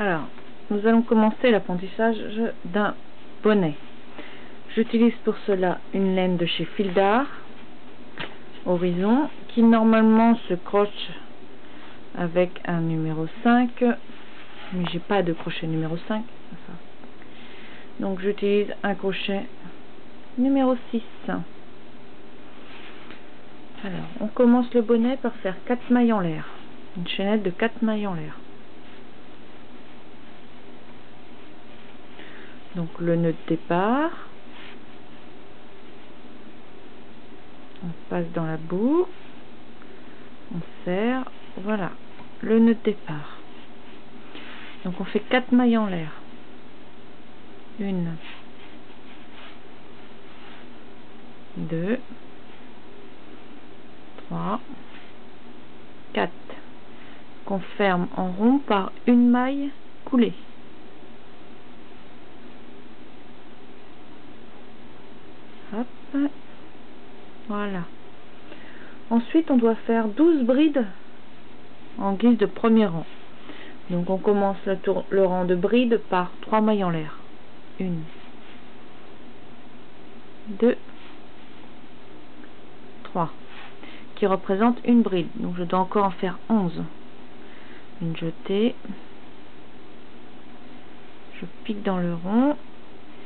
Alors, nous allons commencer l'apprentissage d'un bonnet. J'utilise pour cela une laine de chez Fil d'Art Horizon qui normalement se croche avec un numéro 5, mais j'ai pas de crochet numéro 5. Donc j'utilise un crochet numéro 6. Alors, on commence le bonnet par faire 4 mailles en l'air. Une chaînette de 4 mailles en l'air. Donc le nœud de départ, on passe dans la boucle, on serre, voilà, le nœud de départ. Donc on fait 4 mailles en l'air. 1, 2, 3, 4, qu'on ferme en rond par une maille coulée. Hop, voilà. Ensuite, on doit faire 12 brides en guise de premier rang. Donc on commence le rang de brides par 3 mailles en l'air. 1, 2, 3, qui représente une bride. Donc je dois encore en faire 11. Une jetée. Je pique dans le rond.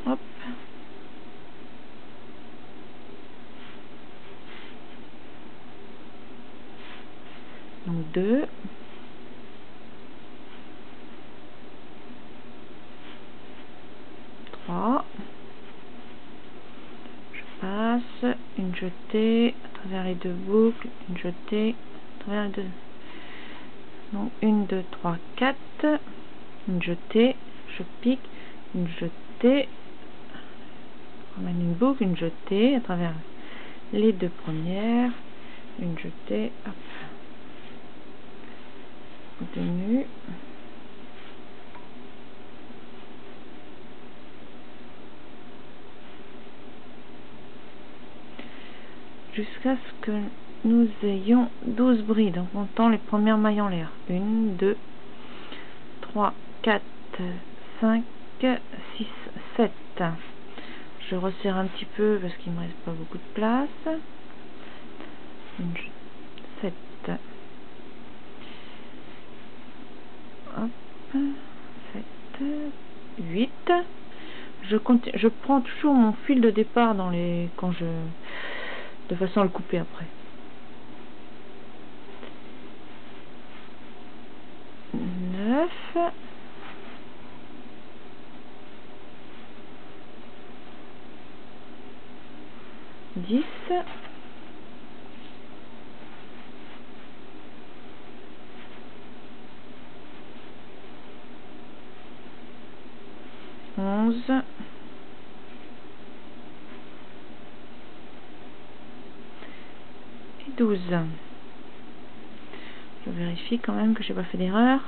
Hop. Donc 2. 3. Je passe. Une jetée à travers les deux boucles. Une jetée à travers les deux. Donc 1, 2, 3, 4. Une jetée. Je pique. Une jetée. On ramène une boucle. Une jetée à travers les deux premières. Une jetée. Hop. Continue. Jusqu'à ce que nous ayons 12 brides en comptant les premières mailles en l'air. 1, 2, 3, 4, 5, 6, 7. Je resserre un petit peu parce qu'il ne me reste pas beaucoup de place. 7. Hop, 7, 8. Je prends toujours mon fil de départ de façon à le couper après. 9. 10. 11. Et 12. Je vérifie quand même que j'ai pas fait d'erreur.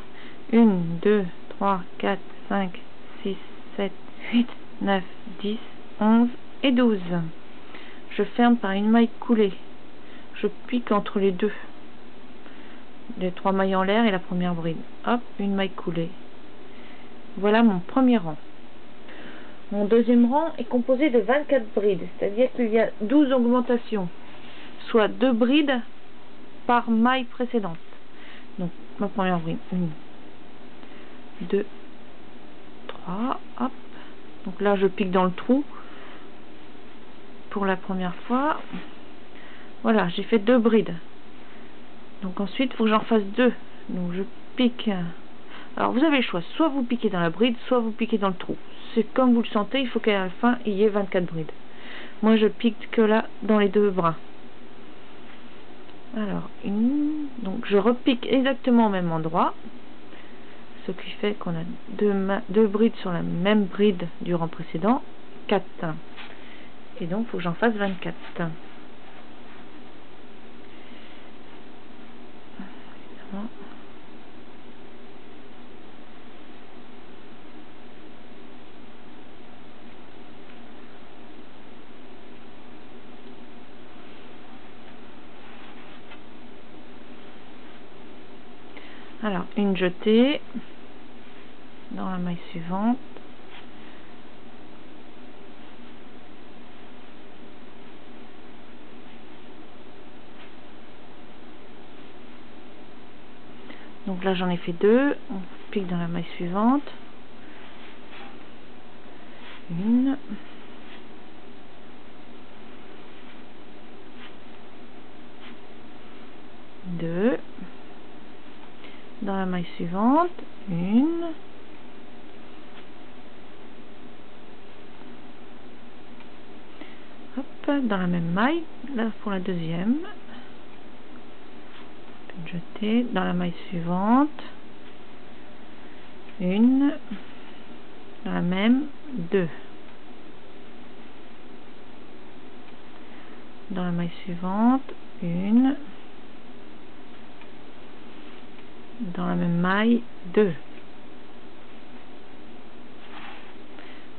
1, 2, 3, 4, 5, 6, 7, 8, 9, 10, 11 et 12. Je ferme par une maille coulée. Je pique entre les deux. Les 3 mailles en l'air et la première bride. Hop, une maille coulée. Voilà mon premier rang. Mon deuxième rang est composé de 24 brides, c'est-à-dire qu'il y a 12 augmentations, soit 2 brides par maille précédente. Donc ma première bride, 1, 2, 3, hop. Donc là je pique dans le trou pour la première fois. Voilà, j'ai fait 2 brides. Donc ensuite il faut que j'en fasse 2. Donc je pique. Alors vous avez le choix, soit vous piquez dans la bride, soit vous piquez dans le trou. C'est comme vous le sentez, il faut qu'à la fin il y ait 24 brides. Moi je pique que là dans les deux bras. Alors, donc je repique exactement au même endroit, ce qui fait qu'on a 2 brides sur la même bride du rang précédent, 4. Et donc il faut que j'en fasse 24. Alors, une jetée, dans la maille suivante, donc là j'en ai fait 2, on pique dans la maille suivante, 1, 2, dans la maille suivante, 1, hop, dans la même maille, là pour la deuxième, jeter dans la maille suivante, 1, dans la même, 2, dans la maille suivante, 1, dans la même maille, 2,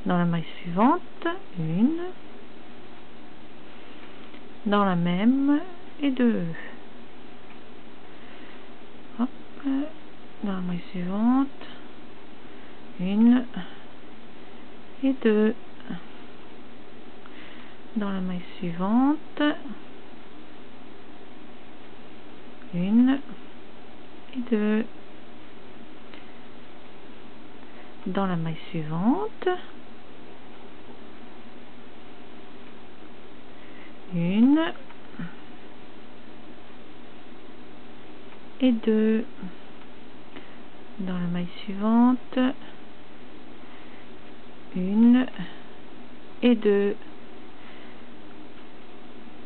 dans la maille suivante, 1, dans la même et 2, hop, dans la maille suivante, 1 et 2, dans la maille suivante, 1 et 2, dans la maille suivante, 1 et 2, dans la maille suivante, 1 et 2.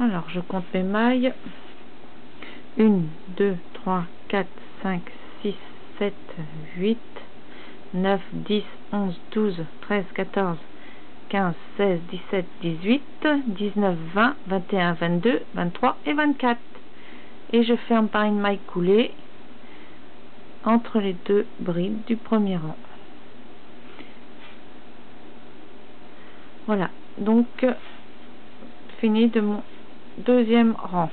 Alors je compte mes mailles, 1, 2, 3, 4, 5, 6, 7, 8, 9, 10, 11, 12, 13, 14, 15, 16, 17, 18, 19, 20, 21, 22, 23 et 24. Et je ferme par une maille coulée entre les deux brides du premier rang. Voilà, donc fini de mon deuxième rang.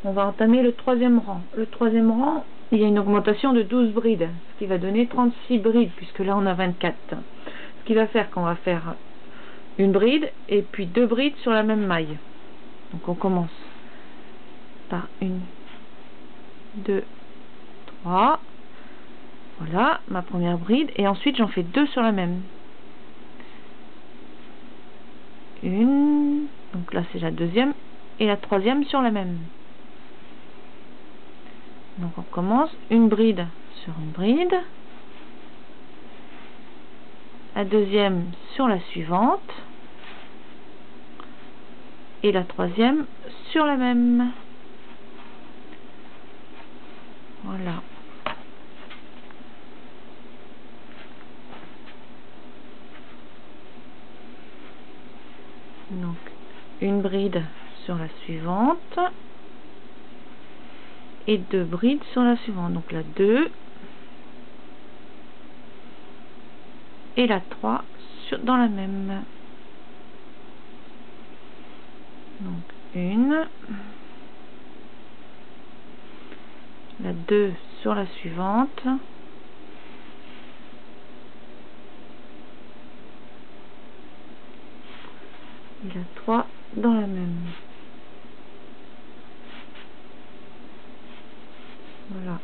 On va entamer le troisième rang. Le troisième rang, il y a une augmentation de 12 brides, ce qui va donner 36 brides, puisque là on a 24. Ce qui va faire qu'on va faire une bride et puis 2 brides sur la même maille. Donc on commence par 1, 2, 3. Voilà ma première bride, et ensuite j'en fais 2 sur la même. 1, donc là c'est la deuxième, et la troisième sur la même. Donc on commence une bride sur une bride, la deuxième sur la suivante, et la troisième sur la même. Voilà. Donc une bride sur la suivante et 2 brides sur la suivante. Donc la 2 et la 3 dans la même. Donc 1, la 2 sur la suivante, et la 3 dans la même. Voilà.